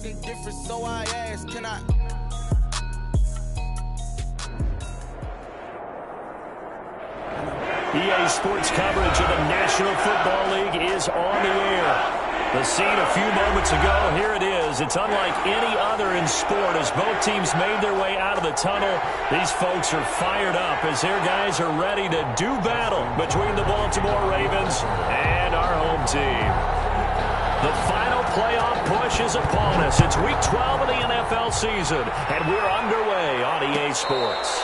something different, so I asked, can I? EA Sports coverage of the National Football League is on the air. The scene a few moments ago, here it is. It's unlike any other in sport as both teams made their way out of the tunnel. These folks are fired up as their guys are ready to do battle between the Baltimore Ravens and our home team. The final playoff push is upon us. It's Week 12 of the NFL season, and we're underway on EA Sports.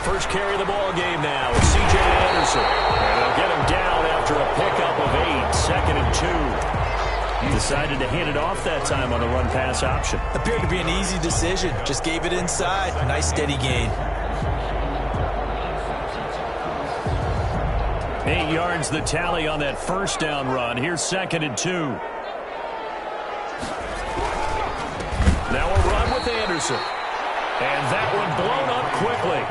First carry of the ball game now. C.J. Anderson. And they'll get him down after a pickup of 8. 2nd and 2. He decided to hand it off that time on the run-pass option. Appeared to be an easy decision. Just gave it inside. Nice steady gain. 8 yards the tally on that first down run. Here's 2nd and 2. Now a run with Anderson. And that one blown up quickly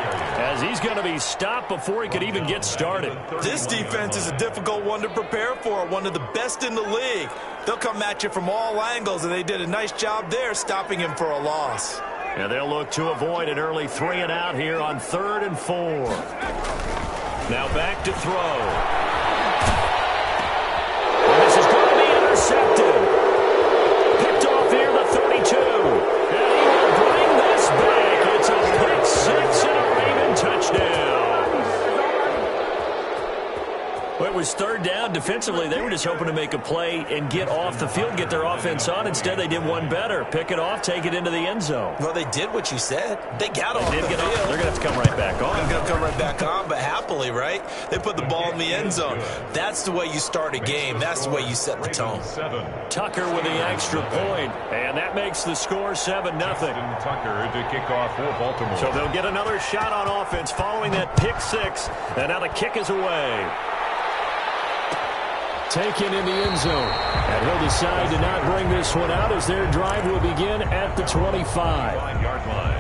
as he's going to be stopped before he could even get started. This defense is a difficult one to prepare for, one of the best in the league. They'll come at you from all angles, and they did a nice job there stopping him for a loss. And they'll look to avoid an early 3 and out here on 3rd and 4. Now back to throw. And this is going to be intercepted. Picked off here, the 32. And he will bring this back. It's a pick 6 and a Raven touchdown. Well, it was 3rd down. Defensively, they were just hoping to make a play and get off the field, get their offense on. Instead, they did one better. Pick it off, take it into the end zone. Well, they did what you said. They got off the field. They're going to have to come right back on. They're going to come right back on, but happily, right? They put the ball in the end zone. That's the way you start a game. That's the way you set the tone. Tucker with the extra point, and that makes the score 7-0. Tucker to kick off for Baltimore. So they'll get another shot on offense following that pick 6, and now the kick is away. Taken in the end zone, and he'll decide to not bring this one out as their drive will begin at the 25-yard line.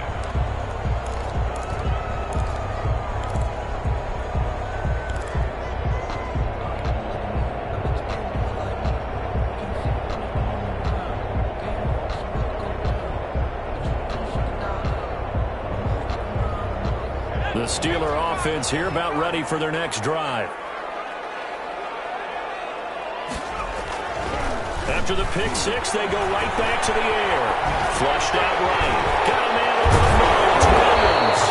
The Steeler offense here about ready for their next drive. After the pick 6, they go right back to the air. Flushed out right. Got a man over the middle. It's Williams.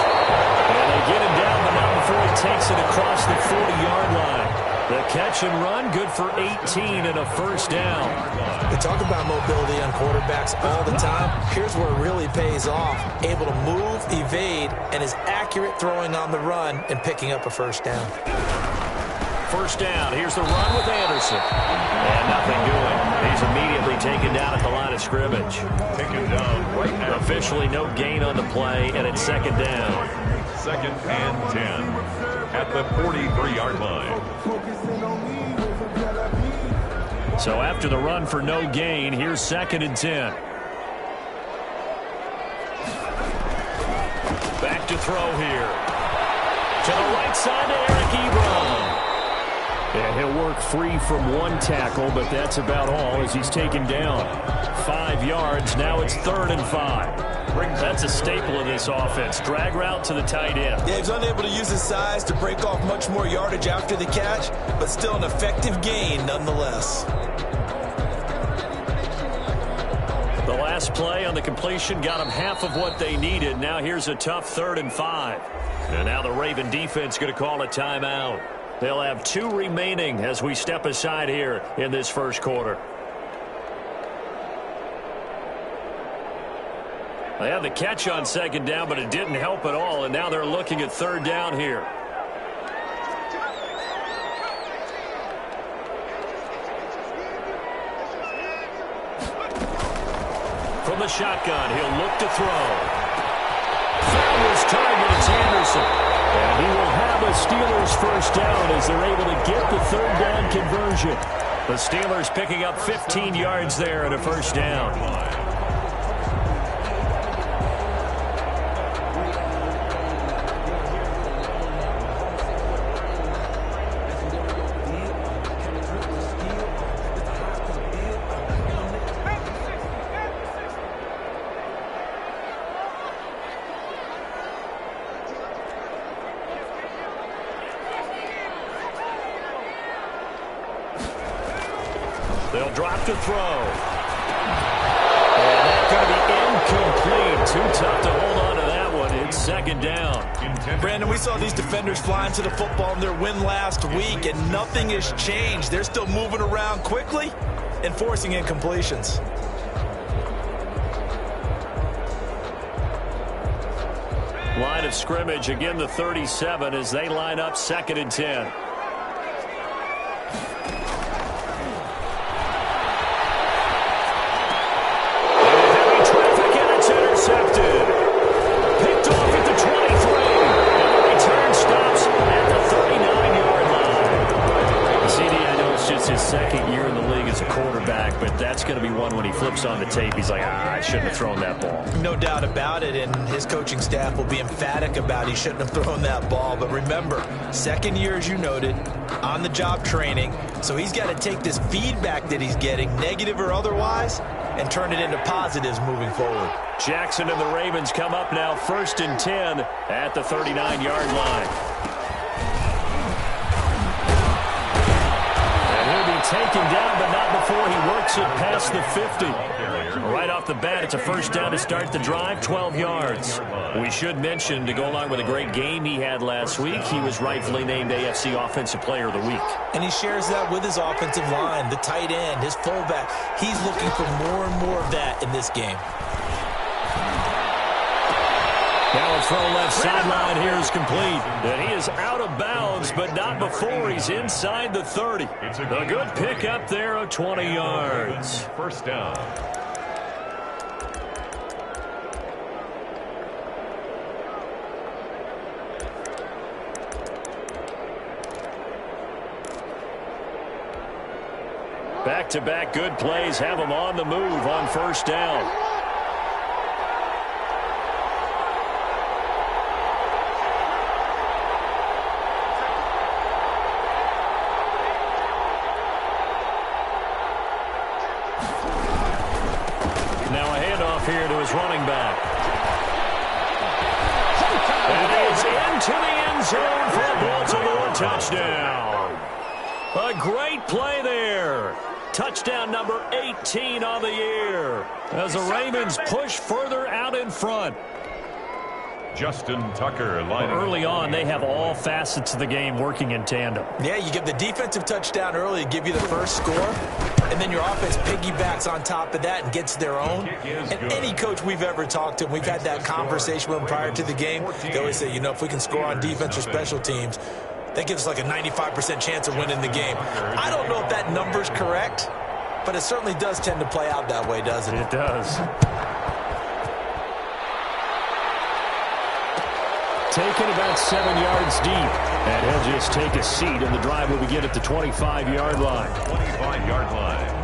And they get him down, but not before he takes it across the 40-yard line. The catch and run, good for 18 and a first down. They talk about mobility on quarterbacks all the time. Here's where it really pays off. Able to move, evade, and is accurate throwing on the run and picking up a first down. First down. Here's the run with Anderson. And nothing doing. He's immediately taken down at the line of scrimmage. Taken down right now. Officially no gain on the play, and it's 2nd down. 2nd and 10 at the 43-yard line. So after the run for no gain, here's 2nd and 10. Back to throw here. To the right side to Eric Ebron. And he'll work free from one tackle, but that's about all as he's taken down. 5 yards. Now it's 3rd and 5. That's a staple of this offense. Drag route to the tight end. Yeah, he's unable to use his size to break off much more yardage after the catch, but still an effective gain nonetheless. The last play on the completion got them half of what they needed. Now here's a tough 3rd and 5. And now the Raven defense going to call a timeout. They'll have 2 remaining as we step aside here in this first quarter. They had the catch on 2nd down, but it didn't help at all, and now they're looking at 3rd down here. the shotgun. He'll look to throw. Found his target. It's Anderson. And he will have a Steelers first down as they're able to get the third down conversion. The Steelers picking up 15 yards there and a first down. They'll drop to throw. And that's going to be incomplete. Too tough to hold on to that one. It's second down. Brandon, we saw these defenders flying to the football in their win last week, and nothing has changed. They're still moving around quickly and forcing incompletions. Line of scrimmage, again the 37 as they line up 2nd and 10. Second year in the league as a quarterback, but that's going to be one when he flips on the tape. He's like, I shouldn't have thrown that ball. No doubt about it, and his coaching staff will be emphatic about he shouldn't have thrown that ball. But remember, second year, as you noted, on-the-job training, so he's got to take this feedback that he's getting, negative or otherwise, and turn it into positives moving forward. Jackson and the Ravens come up now 1st and 10 at the 39-yard line. Taken down, but not before he works it past the 50. Right off the bat, it's a first down to start the drive, 12 yards. We should mention, to go along with a great game he had last week, he was rightfully named AFC Offensive Player of the Week. And he shares that with his offensive line, the tight end, his fullback. He's looking for more and more of that in this game. Now a throw left sideline here is complete. And he is out of bounds, but not before he's inside the 30. A good pick up there of 20 yards. First down. Back-to-back good plays have him on the move on first down. Here to his running back. And it's into the end zone for a Baltimore touchdown. A great play there. Touchdown number 18 on the year as the Ravens push further out in front. Justin Tucker lining early on, they have all facets of the game working in tandem. Yeah, you get the defensive touchdown early to give you the first score, and then your offense piggybacks on top of that and gets their own. And any coach we've ever talked to, we've had that conversation with them prior to the game, they always say, you know, if we can score on defense or special teams, that gives us like a 95% chance of winning the game. I don't know if that number's correct, but it certainly does tend to play out that way, doesn't it? It does. Taken about 7 yards deep. And he'll just take a seat, and the drive will begin at the 25-yard line. 25-yard line.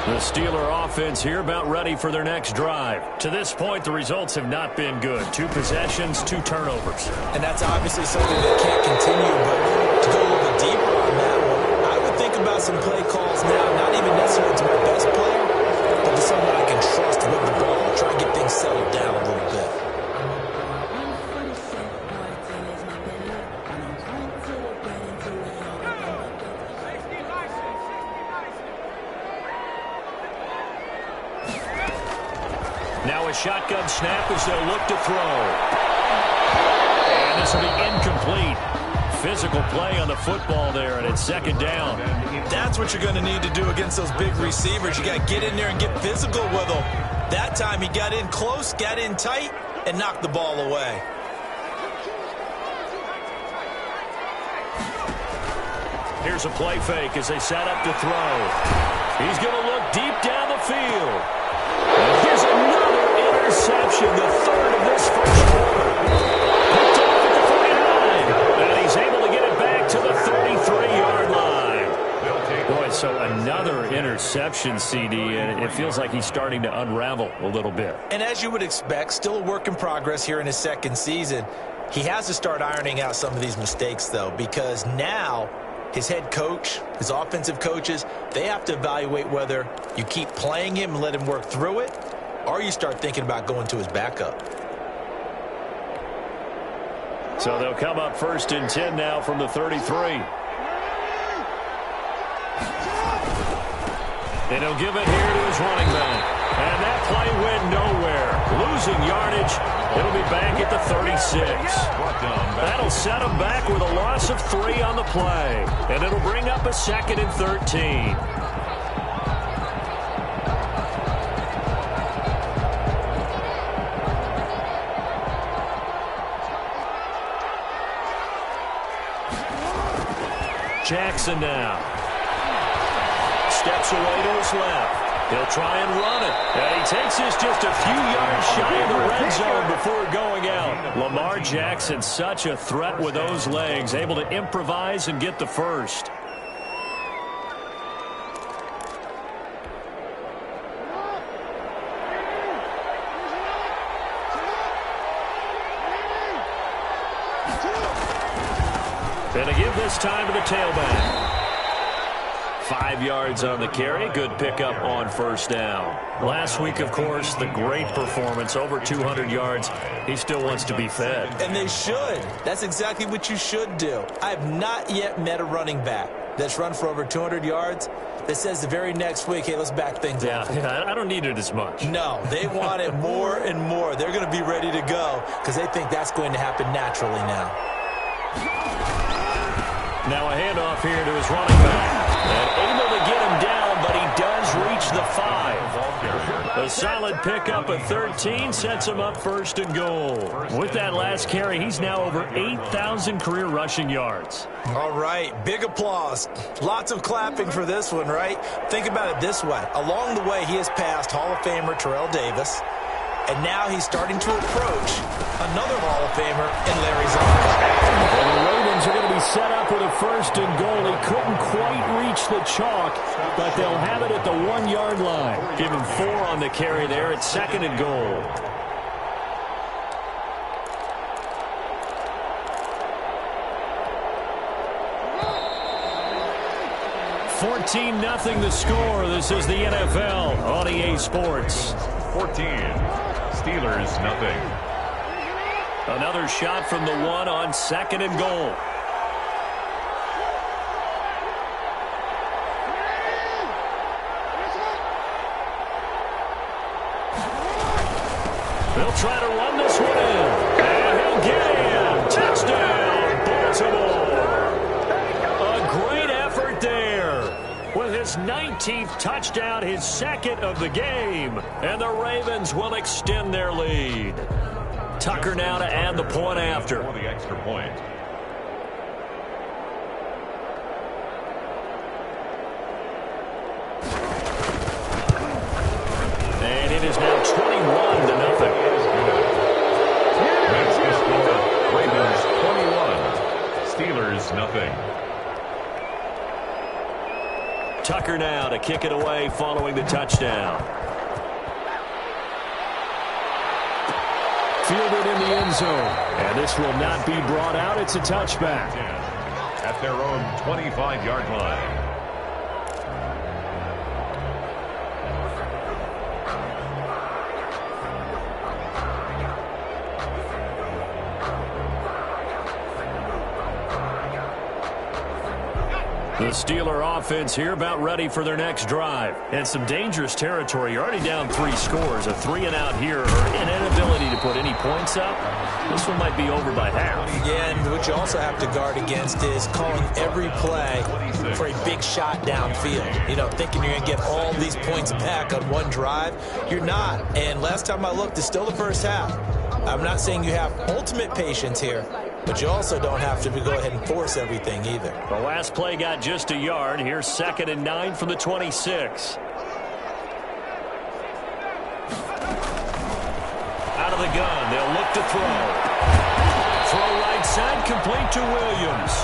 The Steeler offense here about ready for their next drive. To this point, the results have not been good. 2 possessions, 2 turnovers. And that's obviously something that can't continue, but to go a little bit deeper on that one, I would think about some play calls now, not even necessarily to my best player, but to someone I can trust with the ball, try and get things settled down a little bit. Now a shotgun snap as they'll look to throw. And this will be incomplete. Physical play on the football there, and it's second down. That's what you're going to need to do against those big receivers. You got to get in there and get physical with them. That time he got in close, got in tight, and knocked the ball away. Here's a play fake as they set up to throw. He's going to look deep down the field. And here's another interception, the third of this first quarter. Picked off at the 49. And he's able to get it back to the 33-yard line. Boy, so another interception, CD, and it feels like he's starting to unravel a little bit. And as you would expect, still a work in progress here in his second season. He has to start ironing out some of these mistakes, though, because now his head coach, his offensive coaches, they have to evaluate whether you keep playing him and let him work through it, or you start thinking about going to his backup. So they'll come up 1st and 10 now from the 33. And he'll give it here to his running back. And that play went nowhere. Losing yardage. It'll be back at the 36. That'll set him back with a loss of 3 on the play. And it'll bring up a 2nd and 13. Jackson now. Steps away to his left. He'll try and run it. And he takes this just a few yards shy of the red zone before going out. Lamar Jackson, such a threat with those legs, able to improvise and get the first. And to give this time to the tailback. 5 yards on the carry. Good pickup on 1st down. Last week, of course, the great performance, over 200 yards. He still wants to be fed. And they should. That's exactly what you should do. I have not yet met a running back that's run for over 200 yards that says the very next week, hey, let's back things up. Yeah, I don't need it as much. No, they want it more and more. They're going to be ready to go because they think that's going to happen naturally now. Now a handoff here to his running back. And able to get him down, but he does reach the 5. A solid pickup at 13 sets him up 1st and goal. With that last carry, he's now over 8,000 career rushing yards. All right, big applause. Lots of clapping for this one, right? Think about it this way. Along the way, he has passed Hall of Famer Terrell Davis, and now he's starting to approach another Hall of Famer in Larry Zonk. And the Ravens are going to be set up with a 1st and goal. He couldn't quite reach the chalk, but they'll have it at the 1-yard line. Give him 4 on the carry there at 2nd and goal. $14-0 the score. This is the NFL on EA Sports. 14. Steelers, nothing. Another shot from the 1 on 2nd and goal. They'll try to run this one in. And he'll get in. Touchdown, Baltimore. A great effort there. With his 19th touchdown, his 2nd of the game. And the Ravens will extend their lead. Tucker now to add the point after. For the extra point. And it is now 21-0. That's the score. Ravens 21. Steelers, nothing. Tucker now to kick it away following the touchdown. Fielded in the end zone. And this will not be brought out. It's a touchback. At their own 25-yard line. The Steeler offense here about ready for their next drive. And some dangerous territory. You're already down 3 scores. A 3-and-out here or an inability to put any points up. This one might be over by half. Yeah, and what you also have to guard against is calling every play for a big shot downfield. You know, thinking you're going to get all these points back on one drive. You're not. And last time I looked, it's still the first half. I'm not saying you have ultimate patience here, but you also don't have to go ahead and force everything either. The last play got just a yard. Here's 2nd and 9 from the 26. Out of the gun, they'll look to throw. Throw right side, complete to Williams.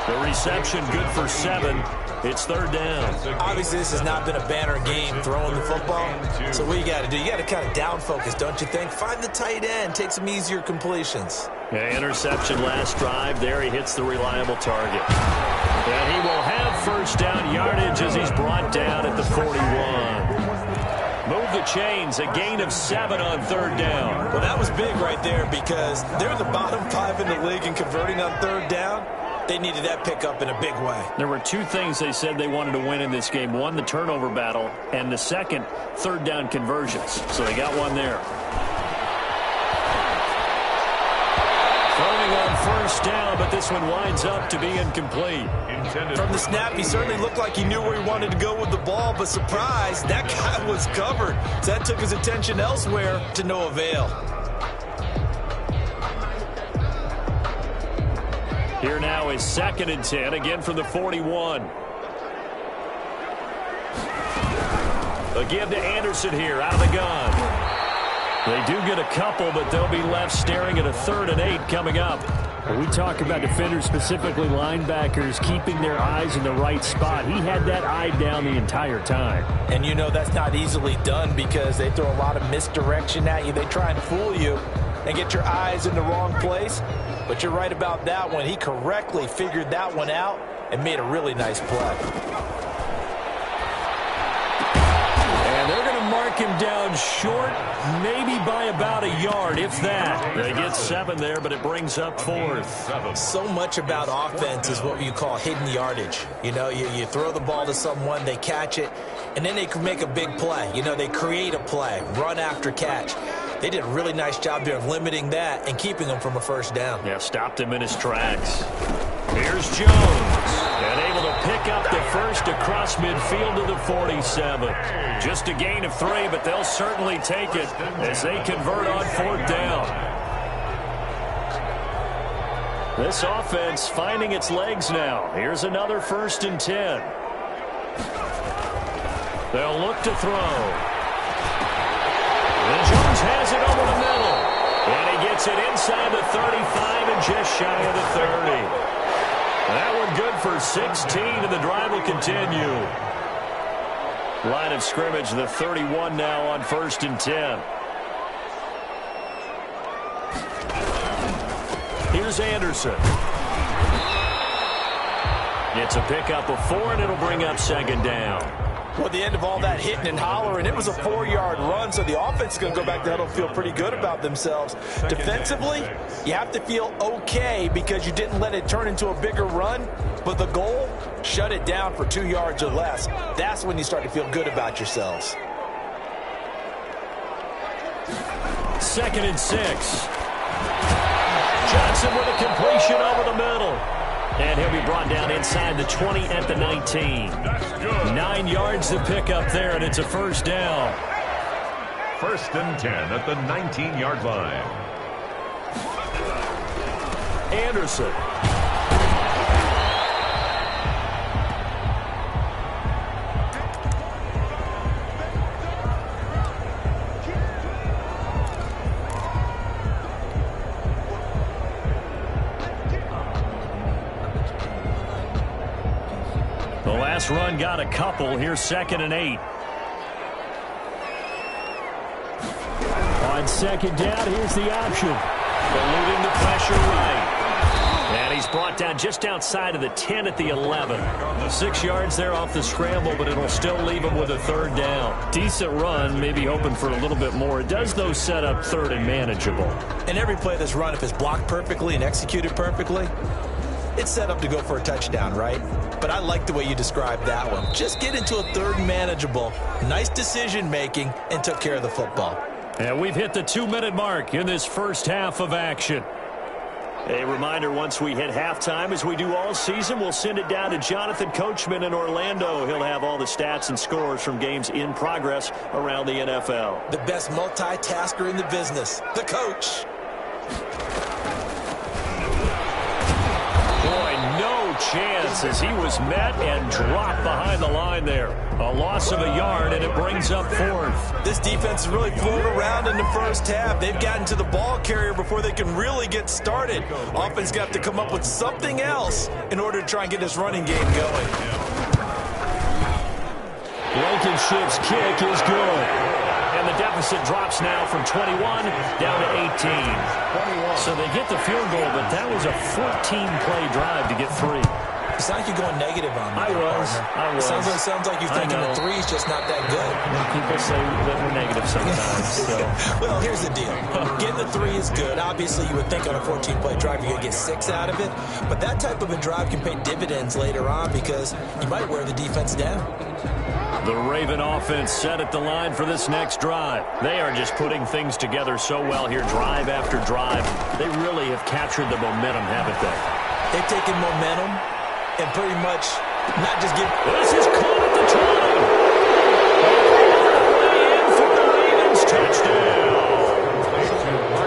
The reception good for 7. It's 3rd down. Obviously, this has not been a banner game throwing the football. So what you got to do, you got to kind of down focus, don't you think? Find the tight end, take some easier completions. Yeah, interception last drive. There he hits the reliable target. And he will have 1st down yardage as he's brought down at the 41. Move the chains, a gain of 7 on 3rd down. Well, that was big right there because they're the bottom 5 in the league in converting on 3rd down. They needed that pickup in a big way. There were 2 things they said they wanted to win in this game. One, the turnover battle, and the second, 3rd down conversions. So they got one there. Throwing on 1st down, but this one winds up to be incomplete. From the snap, he certainly looked like he knew where he wanted to go with the ball, but surprise, that guy was covered. So that took his attention elsewhere to no avail. Here now is 2nd and 10, again from the 41. A give to Anderson here, out of the gun. They do get a couple, but they'll be left staring at a 3rd and 8 coming up. When we talk about defenders, specifically linebackers, keeping their eyes in the right spot, he had that eye down the entire time. And you know that's not easily done because they throw a lot of misdirection at you. They try and fool you and get your eyes in the wrong place. But you're right about that one. He correctly figured that one out and made a really nice play. And they're going to mark him down short, maybe by about a yard, if that. They get 7 there, but it brings up 4th. So much about offense is what you call hidden yardage. You know, you throw the ball to someone, they catch it, and then they can make a big play. You know, they create a play, run after catch. They did a really nice job there of limiting that and keeping him from a 1st down. Yeah, stopped him in his tracks. Here's Jones. And able to pick up the 1st across midfield to the 47. Just a gain of 3, but they'll certainly take it as they convert on 4th down. This offense finding its legs now. Here's another 1st and 10. They'll look to throw. And Jones has it over the middle. And he gets it inside the 35 and just shy of the 30. That one good for 16, and the drive will continue. Line of scrimmage, the 31 now on 1st and 10. Here's Anderson. It's a pickup of 4, and it'll bring up 2nd down. Well, at the end of all that hitting and hollering, it was a 4-yard run, so the offense is going to go back to huddle and feel pretty good about themselves. Defensively, you have to feel okay because you didn't let it turn into a bigger run, but the goal, shut it down for 2 yards or less. That's when you start to feel good about yourselves. 2nd and 6. Johnson with a completion over the middle. And he'll be brought down inside the 20 at the 19. 9 yards to pick up there, and it's a 1st down. 1st and 10 at the 19-yard line. Anderson. The last run got a couple. Here's 2nd and 8. On 2nd down, here's the option. Eluding the pressure right. And he's brought down just outside of the 10 at the 11. 6 yards there off the scramble, but it'll still leave him with a 3rd down. Decent run, maybe hoping for a little bit more. It does, though, set up 3rd and manageable. And every play that's run, if it's blocked perfectly and executed perfectly, it's set up to go for a touchdown, right? but I like the way you described that one. Just get into a third and manageable, nice decision-making, and took care of the football. And we've hit the 2-minute mark in this first half of action. A reminder, once we hit halftime, as we do all season, we'll send it down to Jonathan Coachman in Orlando. He'll have all the stats and scores from games in progress around the NFL. The best multitasker in the business, the coach. Boy, no chance as he was met and dropped behind the line there. A loss of a yard, and it brings up fourth. This defense is really floating around in the first half. They've gotten to the ball carrier before they can really get started. Offense got to come up with something else in order to try and get this running game going. Blankenship's kick is good. And the deficit drops now from 21 down to 18. So they get the field goal, but that was a 14-play drive to get 3. It's not like you're going negative on me. I was. Sounds like you're thinking the 3's just not that good. People say that we're negative sometimes. So. Well, here's the deal. Getting the 3 is good. Obviously, you would think on a 14-play drive you're going to get 6 out of it. But that type of a drive can pay dividends later on because you might wear the defense down. The Raven offense set at the line for this next drive. They are just putting things together so well here, drive after drive. They really have captured the momentum, haven't they? They've taken momentum and pretty much not just give... This is caught at the 20. And for the Ravens, touchdown.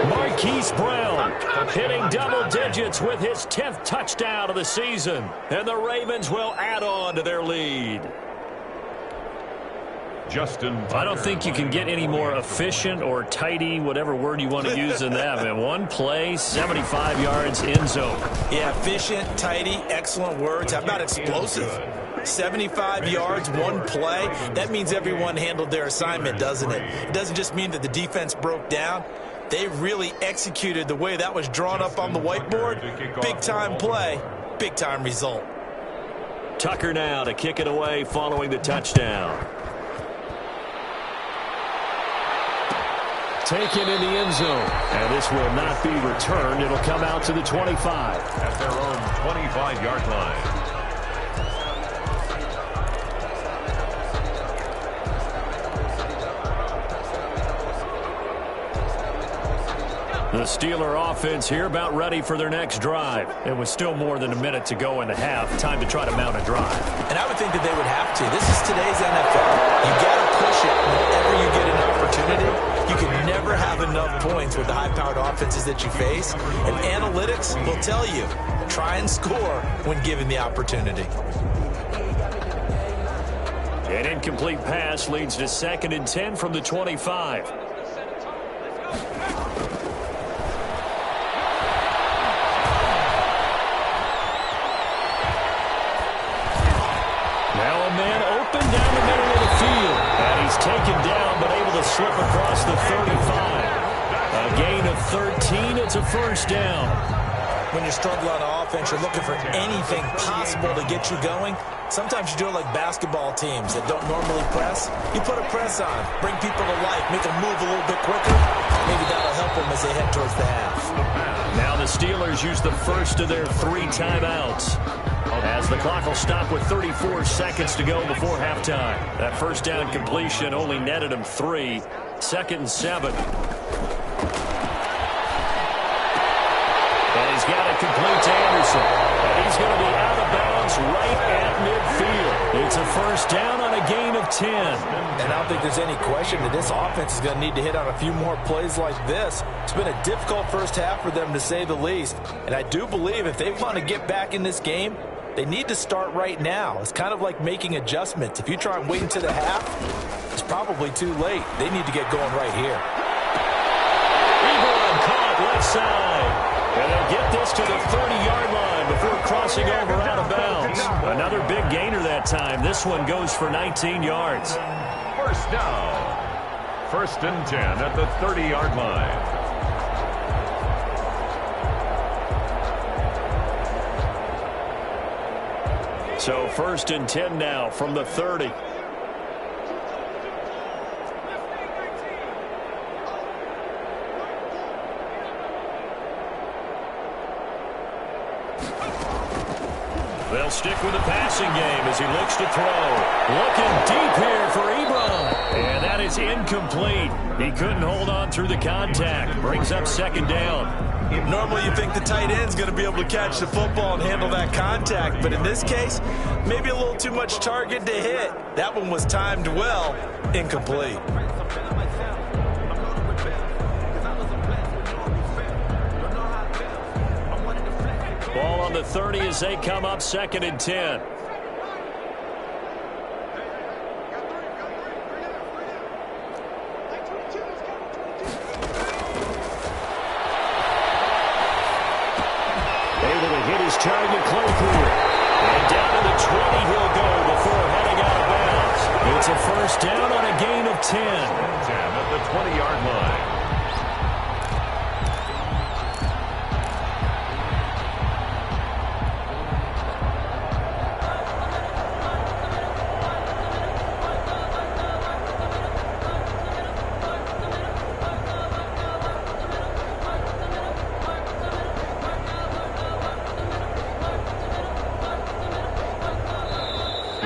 Marquise Brown hitting double digits with his 10th touchdown of the season. And the Ravens will add on to their lead. I don't think you can get any more efficient or tidy, whatever word you want to use than that, man. One play, 75 yards, end zone. Yeah, efficient, tidy, excellent words. How about explosive? 75 yards, one play. That means everyone handled their assignment, doesn't it? It doesn't just mean that the defense broke down. They really executed the way that was drawn up on the whiteboard. Big-time play, big-time result. Tucker now to kick it away following the touchdown. Taken in the end zone. And this will not be returned. It'll come out to the 25. At their own 25-yard line. The Steeler offense here about ready for their next drive. It was still more than a minute to go in the half. Time to try to mount a drive. And I would think that they would have to. This is today's NFL. You got to push it whenever you get an opportunity. You can never have enough points with the high-powered offenses that you face. And analytics will tell you, try and score when given the opportunity. An incomplete pass leads to 2nd and 10 from the 25. Taken down, but able to slip across the 35. A gain of 13. It's a first down. When you're struggling on offense, you're looking for anything possible to get you going. Sometimes you do it like basketball teams that don't normally press. You put a press on, bring people to life, make them move a little bit quicker. Maybe that'll help them as they head towards the half. Now the Steelers use the first of their 3 timeouts, as the clock will stop with 34 seconds to go before halftime. That first down completion only netted him 3. 2nd and 7. And he's got it complete to Anderson. And he's going to be out of bounds right at midfield. It's a first down on a gain of 10. And I don't think there's any question that this offense is going to need to hit on a few more plays like this. It's been a difficult first half for them, to say the least. And I do believe if they want to get back in this game, they need to start right now. It's kind of like making adjustments. If you try and wait until the half, it's probably too late. They need to get going right here. Ebron caught left side. And they'll get this to the 30-yard line before crossing over out of bounds. Another big gainer that time. This one goes for 19 yards. First down. 1st and 10 at the 30-yard line. So 1st and 10 now from the 30. They'll stick with the passing game as he looks to throw. Looking deep here for Ebron. And that is incomplete. He couldn't hold on through the contact. Brings up second down. Normally you think the tight end's going to be able to catch the football and handle that contact, but in this case, maybe a little too much target to hit. That one was timed well, incomplete. Ball on the 30 as they come up 2nd and 10. Target Claypool. And down to the 20 he'll go before heading out of bounds. It's a first down on a gain of 10. 10 at the 20-yard line.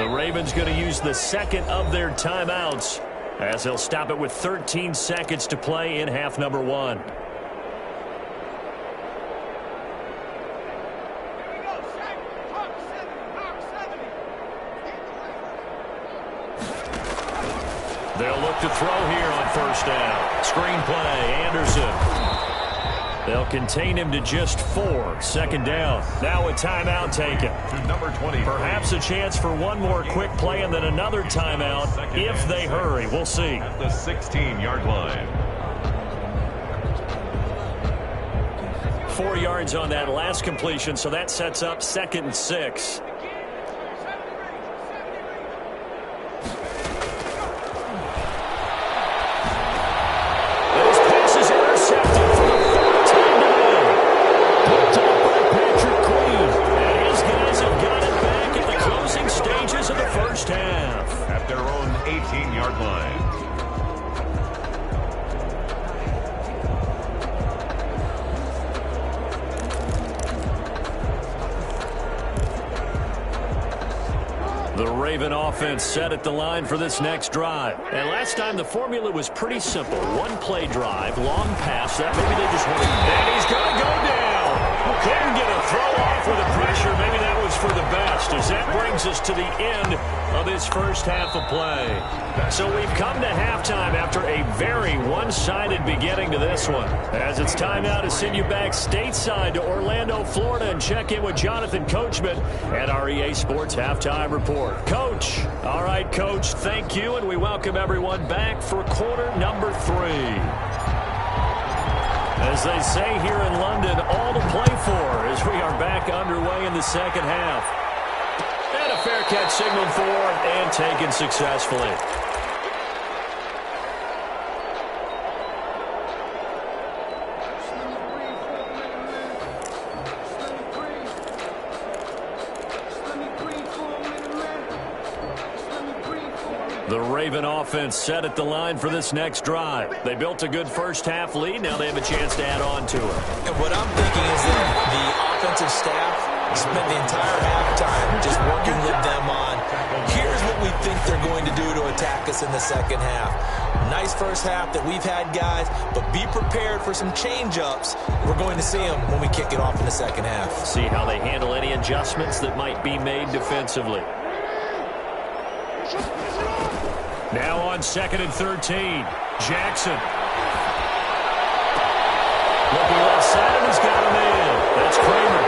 Ravens going to use the second of their timeouts as they'll stop it with 13 seconds to play in half number 1. They'll look to throw here on first down. Screen play, Anderson. They'll contain him to just 4. Second down. Now a timeout taken. Number 20. Perhaps a chance for one more quick play and then another timeout if they hurry. We'll see. At the 16-yard line. 4 yards on that last completion, so that sets up 2nd and 6. At their own 18-yard line. The Raven offense set at the line for this next drive. And last time the formula was pretty simple. One play drive, long pass. That maybe they just wanted. And he's going to go down. Couldn't get a throw off with the pressure. Maybe that was for the best as that brings us to the end of this first half of play. So we've come to halftime after a very one-sided beginning to this one. As it's time now to send you back stateside to Orlando, Florida, and check in with Jonathan Coachman at our EA Sports Halftime Report. Coach. All right, Coach, thank you, and we welcome everyone back for quarter number 3. As they say here in London, all to play for as we are back underway in the second half. And a fair catch signaled for and taken successfully. The Raven offense set at the line for this next drive. They built a good first half lead. Now they have a chance to add on to it. And what I'm thinking is that the offensive staff spent the entire halftime just working with them on, here's what we think they're going to do to attack us in the second half. Nice first half that we've had, guys, but be prepared for some change-ups. We're going to see them when we kick it off in the second half. See how they handle any adjustments that might be made defensively. Now on 2nd and 13, Jackson. Looking left side, he's got him in. That's Kramer.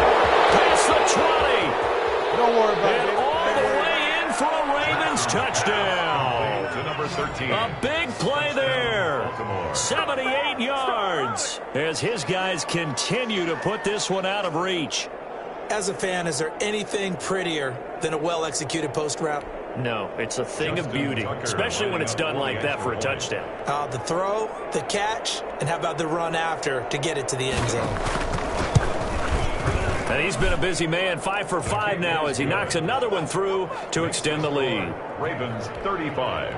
Past the 20. Don't worry about it. And all the way in for a Ravens touchdown. To number 13. A big play there. 78 yards. As his guys continue to put this one out of reach. As a fan, is there anything prettier than a well-executed post route? No, it's a thing of beauty, especially when it's done like that for a touchdown. The throw, the catch, and how about the run after to get it to the end zone? And he's been a busy man, 5 for 5 now as he knocks another one through to extend the lead. Ravens 35,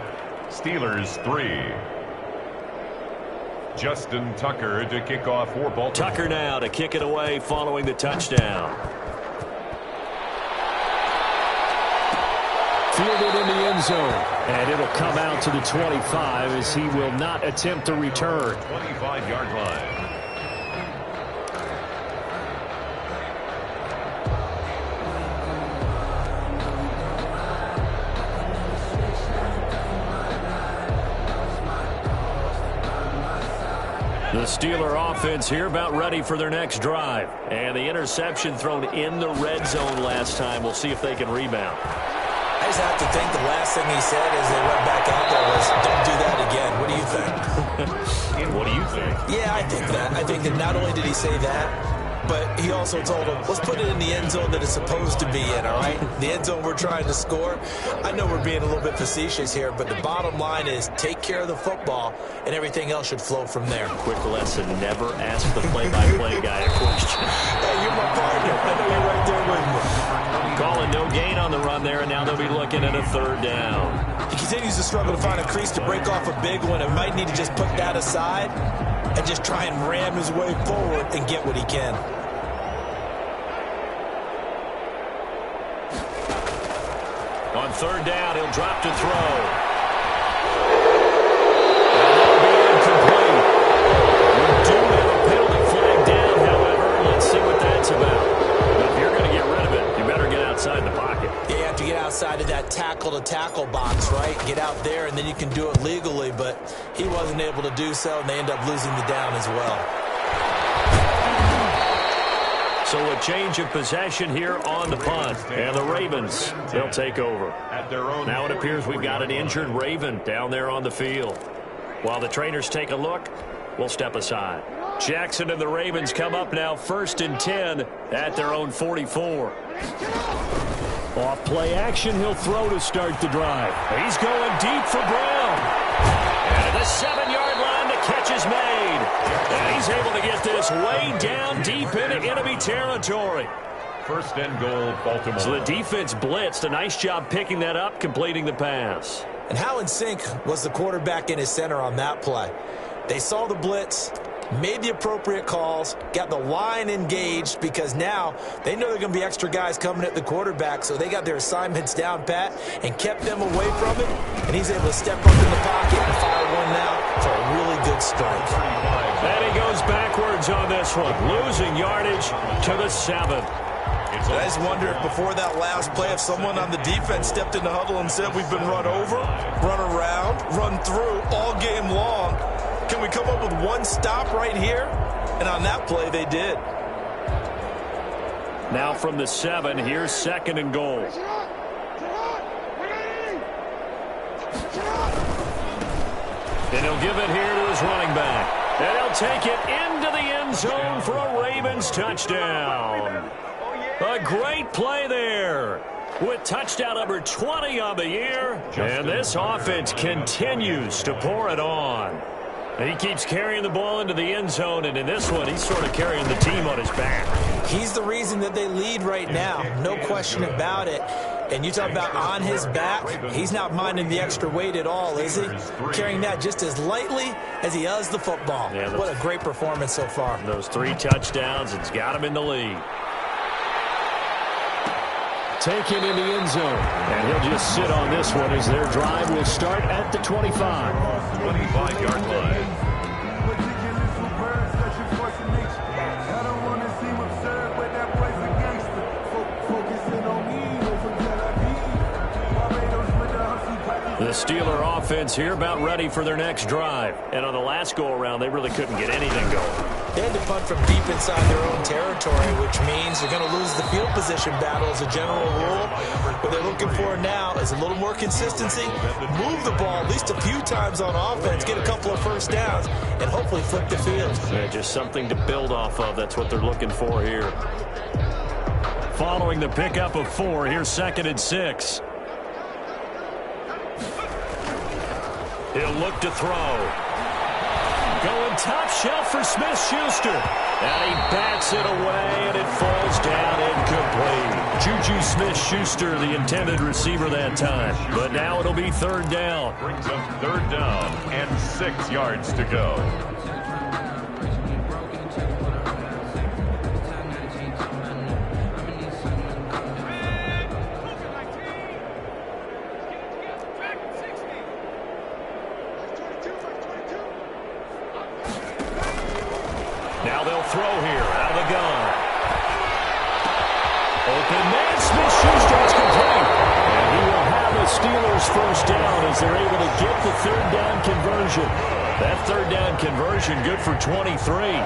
Steelers 3. Justin Tucker to kick off for Baltimore. Tucker now to kick it away following the touchdown. fielded in the end zone. And it'll come out to the 25 as he will not attempt to return. 25-yard line. The Steeler offense here about ready for their next drive. And the interception thrown in the red zone last time. We'll see if they can rebound. I just have to think the last thing he said as they went back out there was, don't do that again. What do you think? What do you think? Yeah, I think that. I think that not only did he say that, but he also told him, let's put it in the end zone that it's supposed to be in, all right? The end zone we're trying to score. I know we're being a little bit facetious here, but the bottom line is take care of the football, and everything else should flow from there. Quick lesson, never ask the play-by-play guy a question. Hey, you're my partner. I know you're right there with me. Calling no gain on the run there, and now they'll be looking at a third down. He continues to struggle to find a crease to break off a big one. It might need to just put that aside and just try and ram his way forward and get what he can. On third down, he'll drop to throw. And that'll be incomplete. We do have a penalty flag down, however. Let's see what that's about. Now, if you're going to get rid of it, you better get outside the pocket. Yeah, you have to get outside of that tackle-to-tackle box, right? Get out there, and then you can do it legally, but he wasn't able to do so, and they end up losing the down as well. So a change of possession here on the punt. And the Ravens, they'll take over. Now it appears we've got an injured Raven down there on the field. While the trainers take a look, we'll step aside. Jackson and the Ravens come up now 1st and 10 at their own 44. Off play action, he'll throw to start the drive. He's going deep for Brown. And the 7-yard line, the catch is made. And he's able to get this way down deep into enemy territory. 1st and goal, Baltimore. So the defense blitzed. A nice job picking that up, completing the pass. And how in sync was the quarterback in his center on that play? They saw the blitz, made the appropriate calls, got the line engaged because now they know there are going to be extra guys coming at the quarterback, so they got their assignments down pat and kept them away from it, and he's able to step up in the pocket and fire one now for a really good strike. And he goes backwards on this one, losing yardage to the 7. I just wonder if before that last play, if someone on the defense stepped in the huddle and said we've been run over, run around, run through all game long. Can we come up with one stop right here? And on that play, they did. Now from the 7, here's 2nd and goal. And he'll give it here to his running back. And he'll take it into the end zone for a Ravens touchdown. A great play there with touchdown number 20 on the year. And this offense continues to pour it on. And he keeps carrying the ball into the end zone, and in this one, he's sort of carrying the team on his back. He's the reason that they lead right now, no question about it. And you talk about on his back, he's not minding the extra weight at all, is he? Carrying that just as lightly as he does the football. Yeah, what a great performance so far. Those 3 touchdowns, it's got him in the lead. Taken in the end zone. And he'll just sit on this one as their drive will start at the 25. 25-yard line. The Steeler offense here about ready for their next drive. And on the last go-around, they really couldn't get anything going. They had to punt from deep inside their own territory, which means they're going to lose the field position battle as a general rule. What they're looking for now is a little more consistency, move the ball at least a few times on offense, get a couple of first downs, and hopefully flip the field. Yeah, just something to build off of. That's what they're looking for here. Following the pickup of 4, here's 2nd and 6. He'll look to throw. Going top shelf for Smith-Schuster. And he bats it away, and it falls down incomplete. Juju Smith-Schuster, the intended receiver that time. But now it'll be 3rd down. Brings up 3rd down and 6 yards to go. Now they'll throw here out of the gun. Open man, Smith-Schuster is complete. And he will have a Steelers first down as they're able to get the third down conversion. That third down conversion good for 23.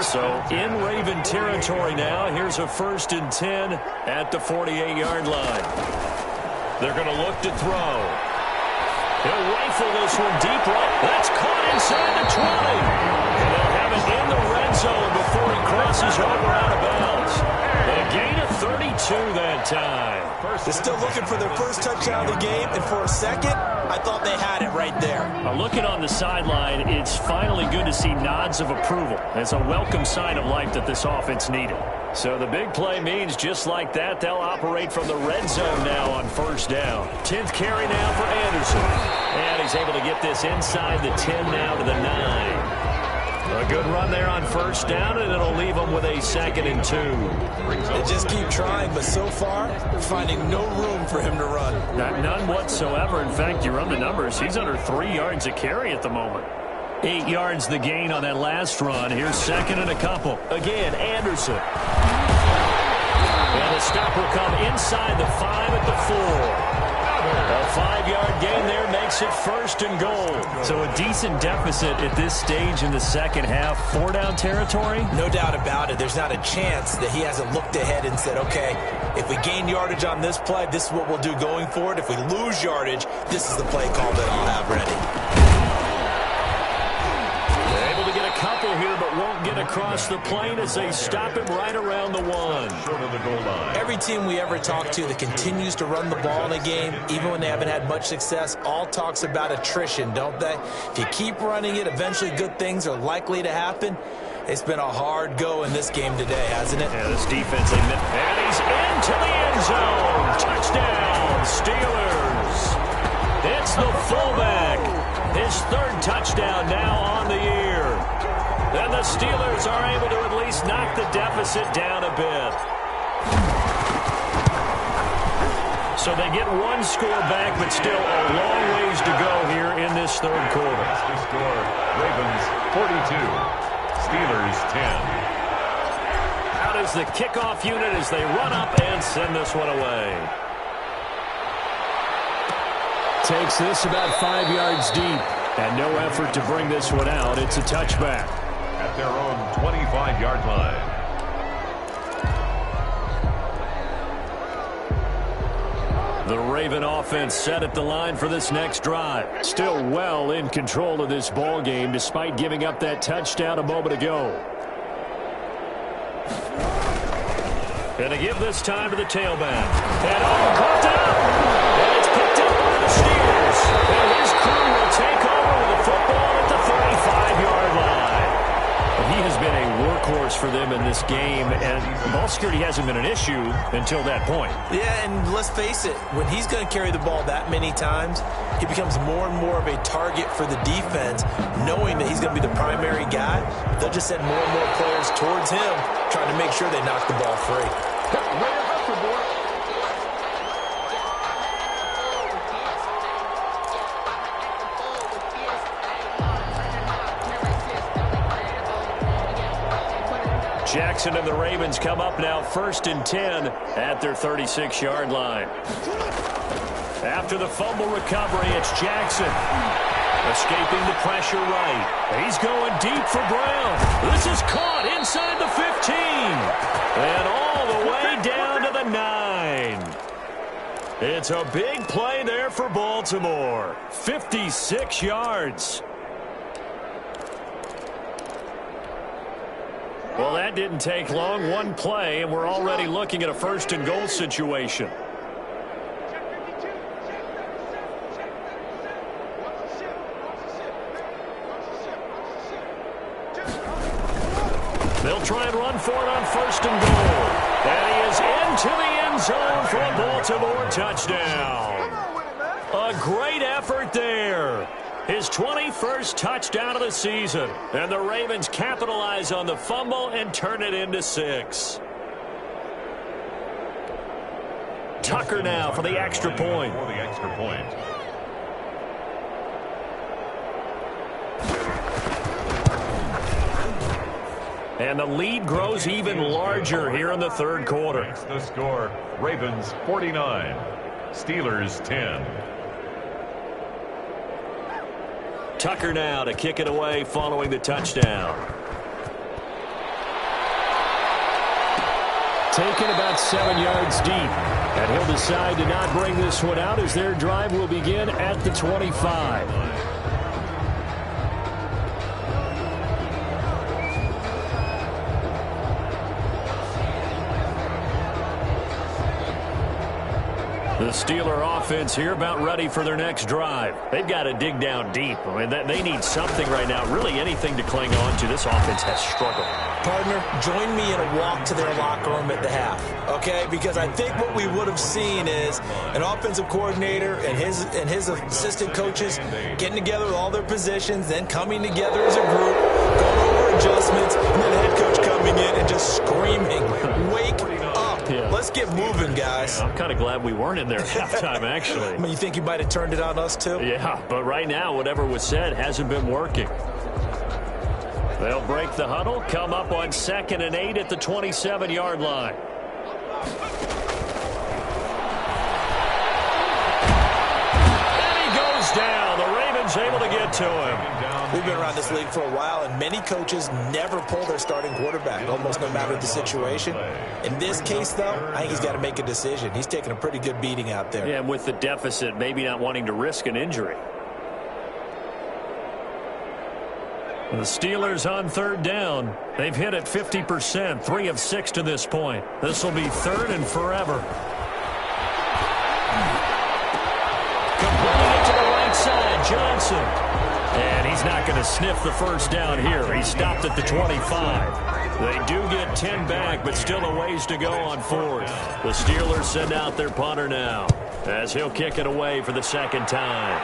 So in Raven territory now, here's a 1st and 10 at the 48-yard line. They're going to look to throw. He'll rifle this one deep right. That's caught inside the 20. And they'll have it in the red zone before he crosses over out of bounds. And a gain of 32 that time. They're still looking for their first touchdown of the game, and for a second, I thought they had it right there. Looking on the sideline, it's finally good to see nods of approval. It's a welcome sign of life that this offense needed. So the big play means just like that, they'll operate from the red zone now on first down. 10th carry now for Anderson. And he's able to get this inside the 10 now to the 9. A good run there on first down, and it'll leave them with a 2nd and 2. They just keep trying, but so far, finding no room for him to run. None whatsoever. In fact, you run the numbers. He's under 3 yards a carry at the moment. 8 yards the gain on that last run. Here's 2nd and a couple. Again, Anderson. And the stop will come inside the 5 at the 4. A 5-yard gain there makes it 1st and goal. So a decent deficit at this stage in the second half. 4-down territory? No doubt about it. There's not a chance that he hasn't looked ahead and said, okay, if we gain yardage on this play, this is what we'll do going forward. If we lose yardage, this is the play call that I'll have ready. They're able to get a couple here, but won't get across the plane as they stop him right around the 1. Short of the goal line. Every team we ever talk to that continues to run the ball in a game, even when they haven't had much success, all talks about attrition, don't they? If you keep running it, eventually good things are likely to happen. It's been a hard go in this game today, hasn't it? Yeah, this defense, and he's into the end zone. Touchdown, Steelers. It's the fullback. His 3rd touchdown now on the year. And the Steelers are able to at least knock the deficit down a bit. So they get 1 score back, but still a long ways to go here in this 3rd quarter. The score, Ravens 42, Steelers 10. Out is the kickoff unit as they run up and send this one away. Takes this about 5 yards deep. And no effort to bring this one out. It's a touchback. At their own 25-yard line. The Raven offense set at the line for this next drive. Still well in control of this ball game despite giving up that touchdown a moment ago. Going to give this time to the tailback. And caught it up. And it's picked up by the Steelers. And his crew will take over with the football at the 35-yard line. He has been a workhorse for them in this game, and ball security hasn't been an issue until that point. Yeah, and let's face it, when he's going to carry the ball that many times, he becomes more and more of a target for the defense, knowing that he's going to be the primary guy. They'll just send more and more players towards him, trying to make sure they knock the ball free. Jackson and the Ravens come up now 1st and 10 at their 36-yard line. After the fumble recovery, it's Jackson. Escaping the pressure right. He's going deep for Brown. This is caught inside the 15. And all the way down to the 9. It's a big play there for Baltimore. 56 yards. Well, that didn't take long. One play, and we're already looking at a 1st and goal situation. They'll try and run for it on 1st and goal. And he is into the end zone for a Baltimore touchdown. A great effort there. His 21st touchdown of the season. And the Ravens capitalize on the fumble and turn it into 6. Tucker now for the extra point. For the extra point. And the lead grows even larger here in the third quarter. Makes the score, Ravens 49, Steelers 10. Tucker now to kick it away following the touchdown. Taken about 7 yards deep. And he'll decide to not bring this one out as their drive will begin at the 25. The Steeler offense here about ready for their next drive. They've got to dig down deep. I mean, they need something right now, really anything to cling on to. This offense has struggled. Partner, join me in a walk to their locker room at the half, okay? Because I think what we would have seen is an offensive coordinator and his assistant coaches getting together with all their positions, then coming together as a group, going over adjustments, and then the head coach coming in and just screaming, wake up. Yeah. Let's get moving, guys. I'm kind of glad we weren't in there at halftime, actually. I mean, you think you might have turned it on us, too? Yeah, but right now, whatever was said hasn't been working. They'll break the huddle, come up on 2nd and 8 at the 27-yard line. And he goes down. The Ravens able to get to him. We've been around this league for a while, and many coaches never pull their starting quarterback, almost no matter the situation. In this case, though, I think he's got to make a decision. He's taking a pretty good beating out there. Yeah, and with the deficit, maybe not wanting to risk an injury. The Steelers on 3rd down. They've hit it 50%, 3 of 6 to this point. This will be 3rd and forever. Completing it to the right side, Johnson. And he's not going to sniff the first down here. He stopped at the 25. They do get 10 back, but still a ways to go on 4th. The Steelers send out their punter now as he'll kick it away for the 2nd time.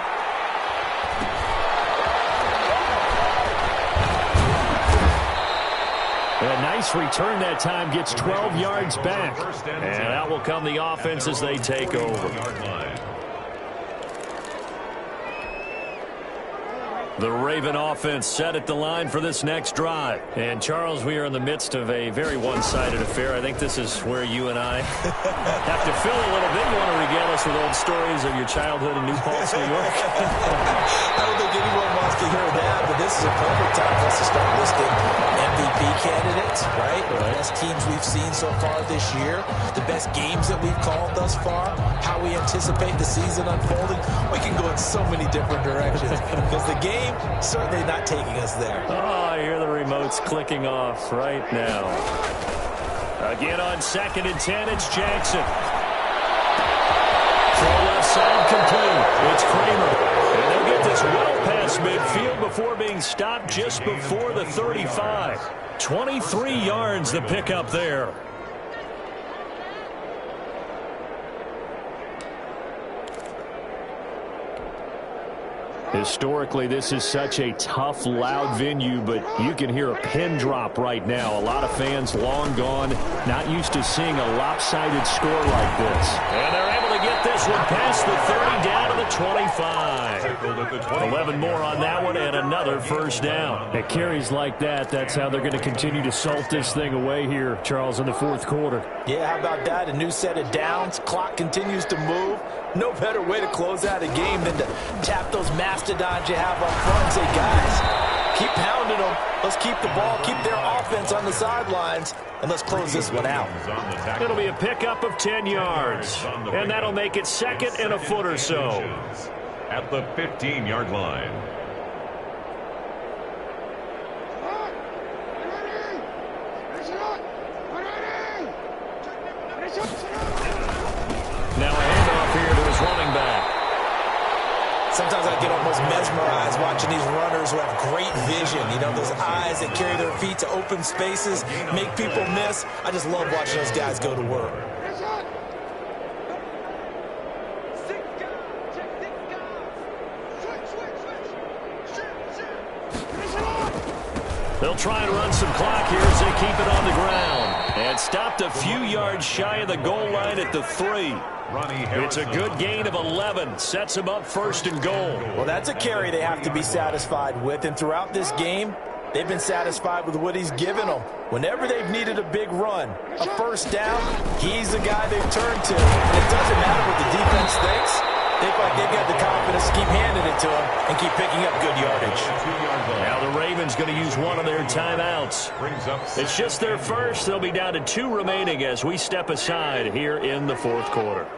A nice return that time, gets 12 yards back. And out will come the offense as they take over. The Raven offense set at the line for this next drive. And, Charles, we are in the midst of a very one-sided affair. I think this is where you and I have to fill a little bit. You want to regale us with old stories of your childhood in New Paltz, New York? I don't think anyone wants to hear that, but this is a perfect time for us to start listing MVP candidates, right? The best teams we've seen so far this year, the best games that we've called thus far, how we anticipate the season unfolding. We can go in so many different directions because the game certainly not taking us there. Oh, I hear the remotes clicking off right now. Again on 2nd and 10, it's Jackson. Throw left side complete. It's Kramer. And they'll get this well past midfield before being stopped just before the 35. 23 yards the pickup there. Historically, this is such a tough, loud venue, but you can hear a pin drop right now. A lot of fans long gone, not used to seeing a lopsided score like this. And they're able to get this one past the 30 down to the 25. 11 more on that one and another first down. It carries like that. That's how they're going to continue to salt this thing away here, Charles, in the 4th quarter. Yeah, how about that? A new set of downs. Clock continues to move. No better way to close out a game than to tap those mastodons you have up front and say, guys, keep pounding them. Let's keep the ball, keep their offense on the sidelines, and let's close this one out. It'll be a pickup of 10 yards, and that'll make it 2nd and a foot or so. At the 15-yard line. Now a handoff here to his running back. Sometimes I get almost mesmerized watching these runners who have great vision. You know, those eyes that carry their feet to open spaces, make people miss. I just love watching those guys go to work. They'll try and run some clock here as they keep it on the ground. And stopped a few yards shy of the goal line at the 3. It's a good gain of 11. Sets them up 1st and goal. Well, that's a carry they have to be satisfied with. And throughout this game, they've been satisfied with what he's given them. Whenever they've needed a big run, a first down, he's the guy they've turned to. And it doesn't matter what the defense thinks. They feel like they've got the confidence to keep handing it to him and keep picking up good yardage. Now the Ravens going to use one of their timeouts. It's just their first. They'll be down to 2 remaining as we step aside here in the fourth quarter.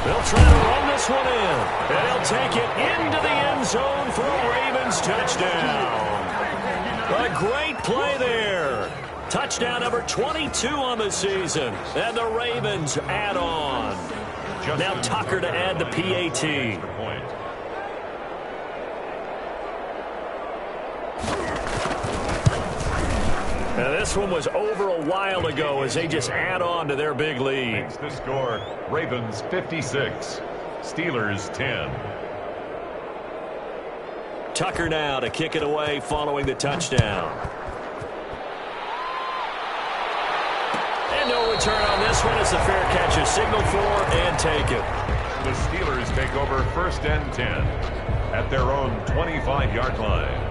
They'll try to run this one in. And he'll take it into the end zone for a Ravens touchdown. A great play there. Touchdown number 22 on the season. And the Ravens add on. Now Tucker to add the PAT. Now this one was over a while ago as they just add on to their big lead. The score, Ravens 56, Steelers 10. Tucker now to kick it away following the touchdown. And no return on this one. It's a fair catch, a signal for and take it. The Steelers take over 1st and 10 at their own 25-yard line.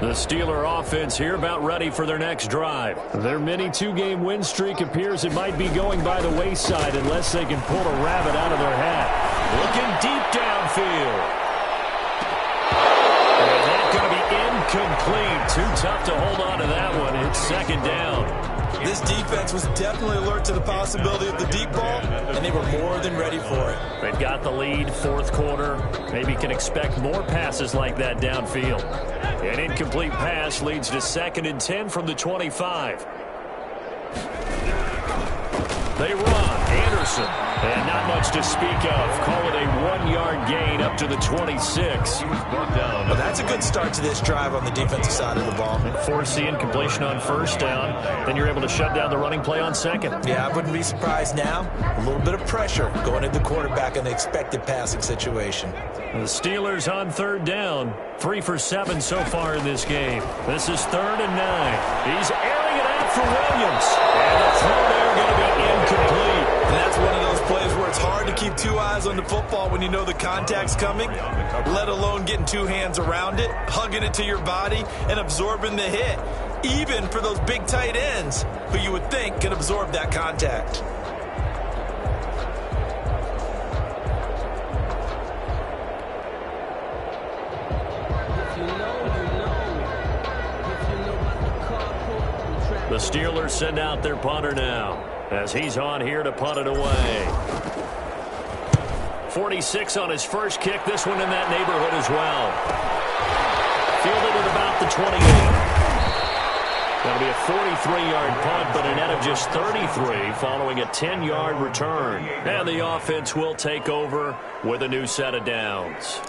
The Steeler offense here about ready for their next drive. Their mini 2-game win streak appears it might be going by the wayside unless they can pull a rabbit out of their hat. Looking deep downfield. And that's going to be incomplete. Too tough to hold on to that one. It's 2nd down. This defense was definitely alert to the possibility of the deep ball, and they were more than ready for it. They've got the lead, 4th quarter. Maybe can expect more passes like that downfield. An incomplete pass leads to 2nd and 10 from the 25. They run. Anderson. And not much to speak of. Call it a 1-yard gain up to the 26. He was brought down. Well, that's a good start to this drive on the defensive side of the ball. Force the incompletion on 1st down. Then you're able to shut down the running play on 2nd. Yeah, I wouldn't be surprised now. A little bit of pressure going at the quarterback in the expected passing situation. The Steelers on 3rd down. 3 for 7 so far in this game. This is 3rd and 9. He's airing it out for Williams. And the throw there going to be incomplete. And that's one of those plays where it's hard to keep 2 eyes on the football when you know the contact's coming, let alone getting 2 hands around it, hugging it to your body, and absorbing the hit, even for those big tight ends who you would think can absorb that contact. The Steelers send out their punter now as he's on here to punt it away. 46 on his first kick. This one in that neighborhood as well. Fielded at about the 28. That'll be a 43-yard punt, but a net of just 33 following a 10-yard return. And the offense will take over with a new set of downs.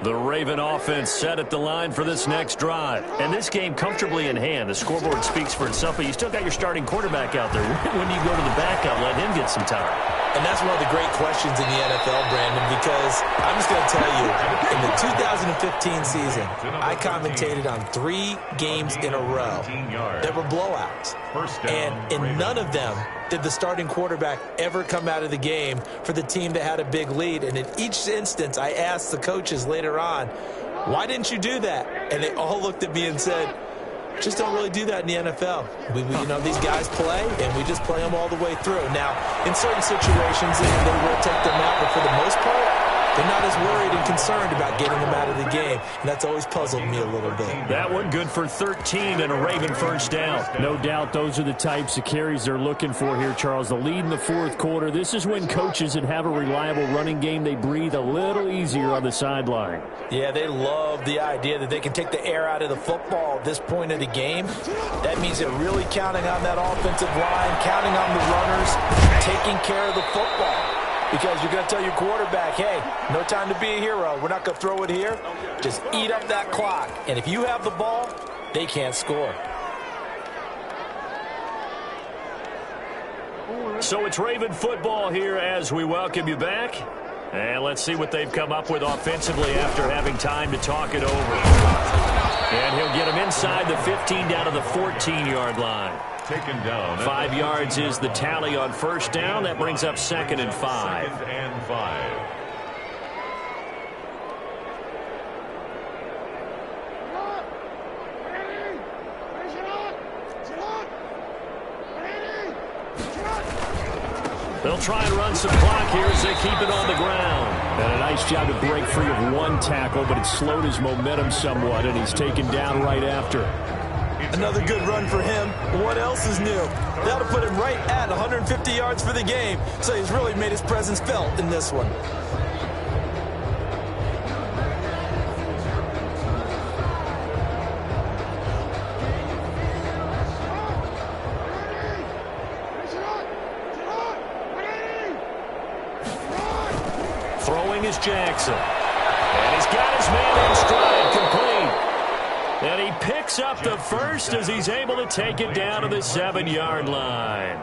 The Raven offense set at the line for this next drive. And this game comfortably in hand. The scoreboard speaks for itself, but you still got your starting quarterback out there. When do you go to the backup, let him get some time? And that's one of the great questions in the NFL, Brandon, because I'm just going to tell you, in the 2015 season, I commentated on 3 games in a row that were blowouts. And in none of them did the starting quarterback ever come out of the game for the team that had a big lead. And in each instance, I asked the coaches later on, why didn't you do that? And they all looked at me and said, just don't really do that in the NFL. We these guys play, and we just play them all the way through. Now, in certain situations, they will take them out, but for the most part, they're not as worried and concerned about getting them out of the game, and that's always puzzled me a little bit. That one good for 13 and a Raven first down. No doubt those are the types of carries they're looking for here, Charles. The lead in the 4th quarter. This is when coaches that have a reliable running game, they breathe a little easier on the sideline. Yeah, they love the idea that they can take the air out of the football at this point of the game. That means they're really counting on that offensive line, counting on the runners, taking care of the football. Because you're going to tell your quarterback, hey, no time to be a hero. We're not going to throw it here. Just eat up that clock. And if you have the ball, they can't score. So it's Raven football here as we welcome you back. And let's see what they've come up with offensively after having time to talk it over. And he'll get him inside the 15 down to the 14-yard line. Taken down. 5 yards is the tally on first down. That brings up 2nd and 5. 2nd and 5. They'll try and run some clock here as they keep it on the ground. And a nice job to break free of one tackle, but it slowed his momentum somewhat, and he's taken down right after. Another good run for him. What else is new? That'll put him right at 150 yards for the game, so he's really made his presence felt in this one. Throwing is Jackson. And he's got his man in stride, complete. And he picks up the first as he's able to take it down to the 7-yard line.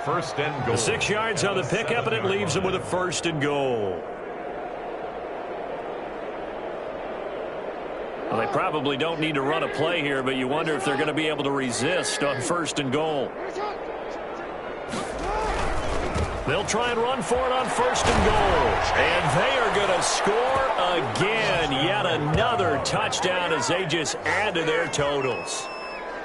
1st and goal. 6 yards on the pickup, and it leaves him with a 1st and goal. Well, they probably don't need to run a play here, but you wonder if they're going to be able to resist on 1st and goal. They'll try and run for it on 1st and goal. And they are going to score again. Yet another touchdown as they just add to their totals.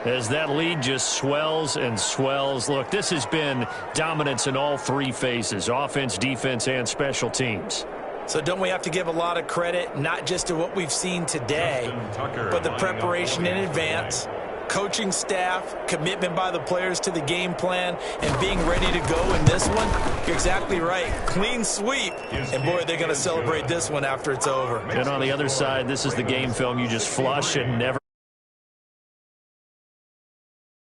As that lead just swells and swells. Look, this has been dominance in all 3 phases, offense, defense, and special teams. So don't we have to give a lot of credit, not just to what we've seen today, but the preparation in advance, coaching staff, commitment by the players to the game plan, and being ready to go in this one? You're exactly right. Clean sweep. And, boy, they're going to celebrate this one after it's over. And on the other side, this is the game film you just flush and never